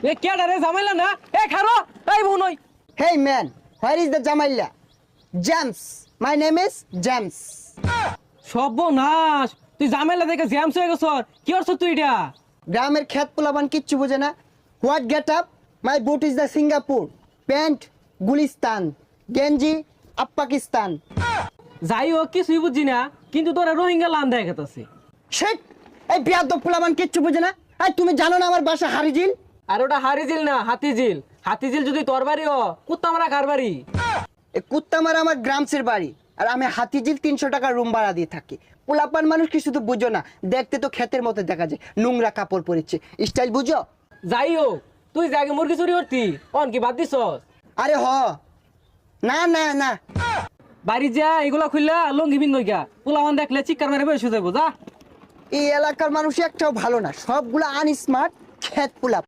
এ কেডা রে জামাইলা না এ খারো এই বউ নই Hey man, where is the Jamaila? James. My name is James. সর্বনাশ তুই জামাইলা দেখে জ্যামস হয়ে গেছ কি করছ তুই এটা গ্রামের খেত পোলাবান কিচ্ছু বোঝে না। What get up? My boot is the Singapore. Pant, Gulistan. Genji, up Pakistan. যাই হোক কিছুই বুঝছি না কিন্তু তোরা রোহিঙ্গা লান দেখা গেছে Shit! এই বিয়াদব পোলাবান কিচ্ছু বোঝে না। এই তুমি জানো না আমার বাসা হারিজিল? আর ওটা হারিজিল না হাতিঝিল হাতিঝিল যদি তোর বাড়ি ও কুত্তা মারা কার বাড়ি এই কুত্তামারা আমার গ্রামসের বাড়ি। আর আমি হাতিঝিল 300 টাকা রুম ভাড়া দিয়ে থাকি। পোলাপান মানুষ কি শুধু বুঝো না, দেখতে তো ক্ষেতের মতো দেখা যায়, নোংরা কাপড় পরেছে, স্টাইল বুঝো? যাই হোক তুই জাগে মুরগি চুরি করতি অন কি বাদ দিছস আরে হ, না না না, বাড়ি যা এগুলা খুললা লঙ্গি বিন নইগা পোলাওয়ান দেখলে চিৎকার মেরে বসে যাবো যা এই এলাকার মানুষ একটাও ভালো না, সবগুলো আনস্মার্ট ক্ষেত পোলা।